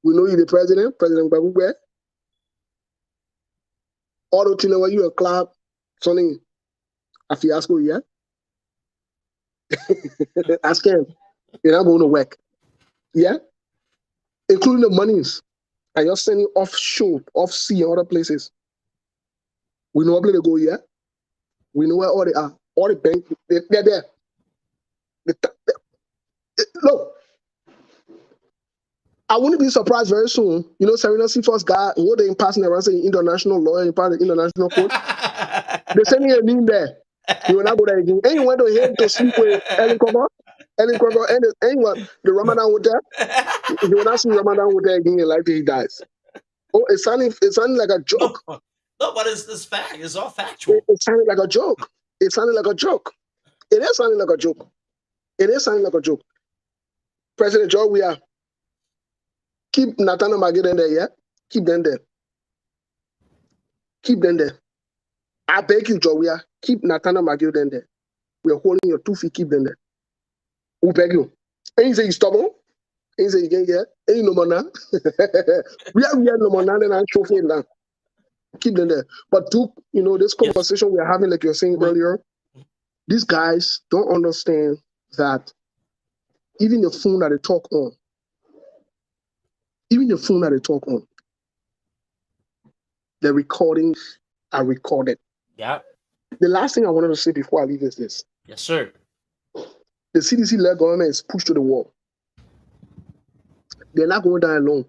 We know you're the president, President Babube. All the things where you're a club, something, a fiasco here. Ask him. You're not going to work. Yeah? Including the monies. And you're sending offshore, off sea, and other places. We know where they go here. We know where all they are. All the banks, they're there. Look, I wouldn't be surprised very soon. You know, Serena Seaforth's guy, what they passing around saying international law and part of the international code. They're sending him in there. He will not go there again. And you went to him to sleep with Ellen Kroger, and anyone, the Ramadan hotel. He will not see Ramadan hotel again in life till he dies. Oh, it's sounding like a joke. No, but it's fact. It's all factual. It sounded like a joke. It sounded like a joke. It is sounding like a joke. It is sounding like a joke. President Joe Weah, keep Nathaniel Magid in there, yeah? Keep them there. Keep them there. I beg you, Joe Weah, keep Nathaniel Magid in there. We are holding your 2 feet, keep them there. We beg you. And you say you stubborn? And you say you can't get? And you no more now? we are no more now, then I'm showing now. Keep them there. But Duke, you know, this conversation we are having, like you're saying earlier, these guys don't understand that even the phone that they talk on, the recordings are recorded. Yeah. The last thing I wanted to say before I leave is this. Yes, sir. The CDC-led government is pushed to the wall. They're not going down alone.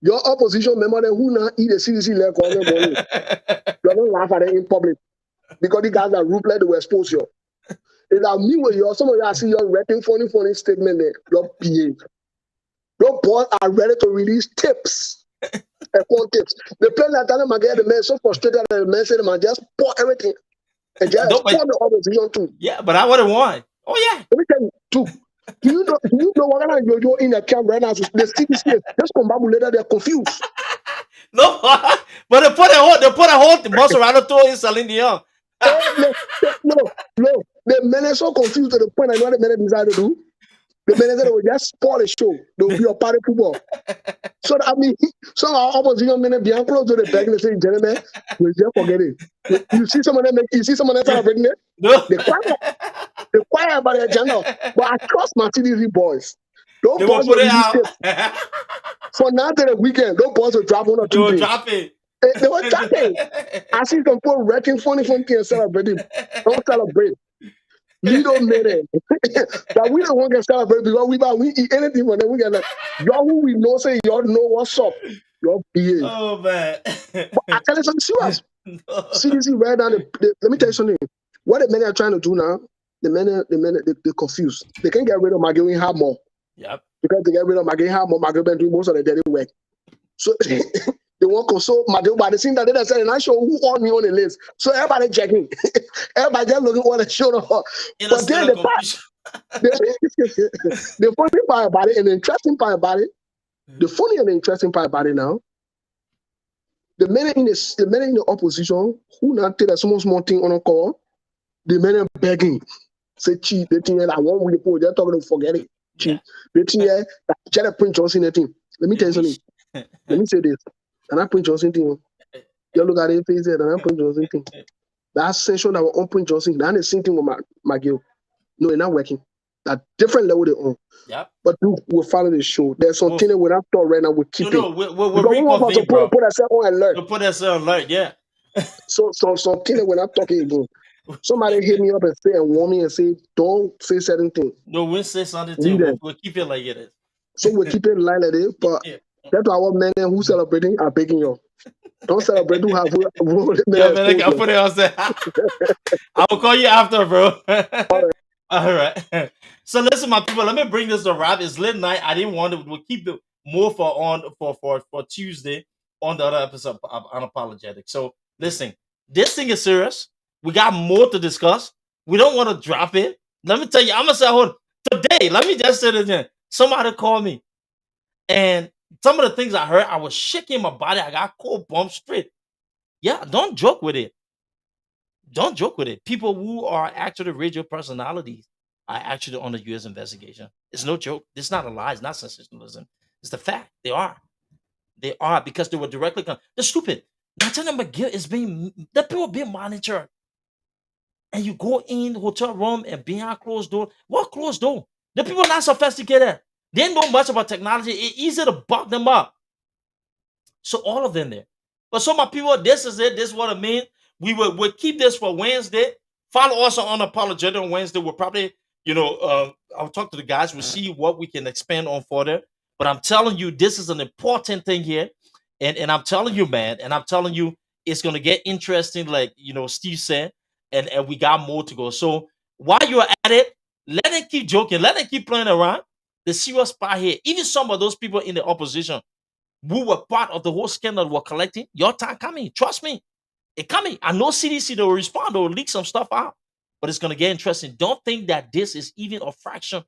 Your opposition member then who now eat the CDC-led government money, you're not laugh at them in public because the guys are ruthless, they will expose you. It's like me with you, some of you are seeing your writing funny statement there. Your behave. Your boys are ready to release tips. Tips. They play that time, the man so frustrated that the man said, man, just pour everything. And just pour the opposition too. Yeah, but I would have won. Oh, yeah. Let me tell you, too. Do you know what kind of yo-yo in the camp right now? The CDC, just come back later, they're confused. No, but they put a whole Monserrato tour in Celine Dion. No. The men are so confused to the point I know what the men decided to do. The manager will just spoil the show. There will be a party football. So I mean, some our opposition men behind close to the back and say, gentlemen, we just forget it. You see someone celebrating it? No. The choir about the agenda. But I trust my CDC boys. Those They will boys put will it release out. it. For now to the weekend, those boys will drop 1 or 2 They will things. drop it. They were dropping. I see some people wrecking funny things and celebrating. Don't celebrate. Lido made it. But we don't want to celebrate because we eat anything for them. We get like, y'all who we know say y'all know what's up. Y'all behave. Oh man. But I tell you something serious. No. CDC right now, let me tell you something. What the men are trying to do now, they're confused. They can't get rid of Maggie we have more. Yep. Because they get rid of Maggie have more, Maggie been doing most of the dirty work. So they want to console Maggie, but the thing that they said, and I show who on me on the list. So everybody checking. Everybody just looking for the show. But then the funny part about it and the interesting part about it, the funny and the interesting part about it now, the men in the opposition who not take that small thing on a call, the men are begging, say cheat, they think that I want with the poor, they're talking to forget it. Cheat. They think that Jared Prince Johnson thing. Let me tell you something. Let me say this. And I Prince Johnson thing. You look at it, face it, and I Prince Johnson thing. That session that was on Prince Johnson, that's the same thing with my girl. No, it's not working. That different level they on. Yep. But we'll follow the show. There's something that we're not talking right now. We'll keep it. No, we'll reconvene, bro. Put ourselves on alert. We'll put ourselves on alert, yeah. So something that we're not talking again. Somebody hit me up and say and warn me and say, don't say certain things. No, we'll say something. We'll keep it like it is. So we'll keep it like it. But that's why our men who celebrating are begging you. Don't celebrate who have yeah, man, I can put it on set. I will call you after, bro. All right. So listen, my people, let me bring this to wrap. It's late night. I didn't want to. We'll keep it more for Tuesday on the other episode of Unapologetic. So listen, this thing is serious. We got more to discuss. We don't want to drop it. Let me tell you, I'm gonna say, hold today. Let me just say this again. Somebody called me, and some of the things I heard, I was shaking my body. I got cold bumps straight. Yeah, don't joke with it. Don't joke with it. People who are actually radio personalities are actually on the U.S. investigation. It's no joke. It's not a lie. It's not sensationalism. It's the fact. They are. They are because they were directly. They're stupid. Lieutenant McGill is the people being monitored. And you go in the hotel room and behind closed door. What closed door? The people not sophisticated. They don't know much about technology. It's easy to buck them up. So all of them there. But some of my people, this is it. This is what I mean. We'll keep this for Wednesday. Follow us on Unapologetic on Wednesday. We'll probably, I'll talk to the guys. We'll see what we can expand on further. But I'm telling you, this is an important thing here. And I'm telling you, man, and I'm telling you, it's going to get interesting, like, Steve said. And we got more to go. So while you're at it, let them keep joking. Let them keep playing around. The serious part here, even some of those people in the opposition who were part of the whole scandal were collecting, your time coming. Trust me. It's coming. I know CDC, they'll respond, they'll leak some stuff out. But it's going to get interesting. Don't think that this is even a fraction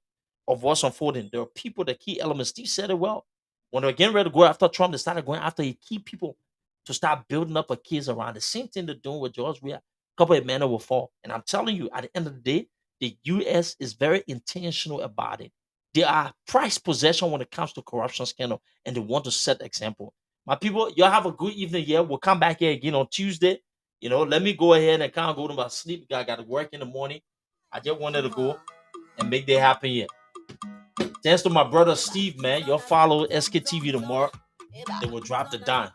of what's unfolding. There are people, the key elements. Steve said it well. When they were getting ready to go after Trump, they started going after key people to start building up a case around. The same thing they're doing with George Weah. A couple of men will fall. And I'm telling you, at the end of the day, the U.S. is very intentional about it. They are prized possession when it comes to corruption scandal, and they want to set example. My people, y'all have a good evening here. We'll come back here again on Tuesday. Let me go ahead and kind of go to my sleep. I got to work in the morning. I just wanted to go and make that happen here. Thanks to my brother Steve, man. Y'all follow SKTV tomorrow. They will drop the dime.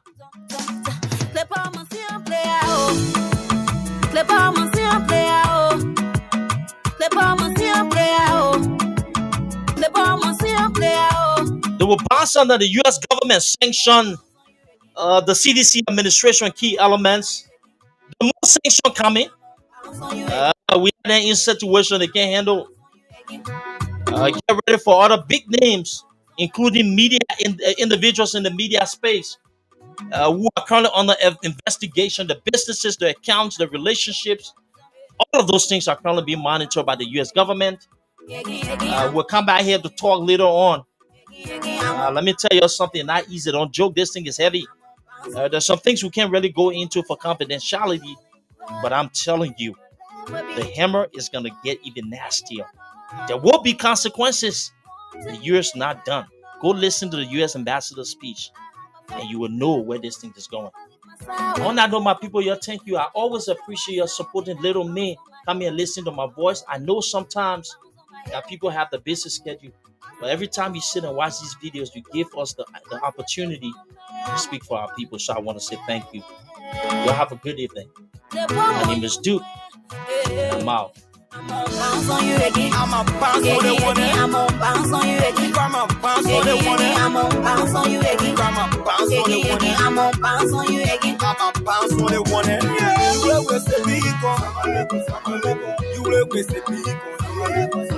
They will pass under the U.S. government sanction the CDC administration key elements. The more sanction coming, we are in a situation they can't handle. Get ready for other big names, including media individuals in the media space who are currently under investigation. The businesses, the accounts, the relationships, all of those things are currently being monitored by the U.S. government. We'll come back here to talk later on. Let me tell you something, not easy. Don't joke. This thing is heavy. There's some things we can't really go into for confidentiality, but I'm telling you, the hammer is going to get even nastier. There will be consequences. The year is not done. Go listen to the U.S. ambassador's speech, and you will know where this thing is going. On that note, my people, thank you. I always appreciate your supporting little me. Come here and listen to my voice. I know sometimes that people have the busy schedule, but every time you sit and watch these videos, you give us the opportunity to speak for our people. So I want to say thank you. Y'all have a good evening. My name is Duke. I'm out. Bounce on you again. I'm a bounce on the one. I'm on bounce on you again. I'm a bounce on the one. I'm on bounce on you again. I'm a bounce on the one. I'm on bounce on you again. I'm a bounce on the one. You will with the people. You will with the people.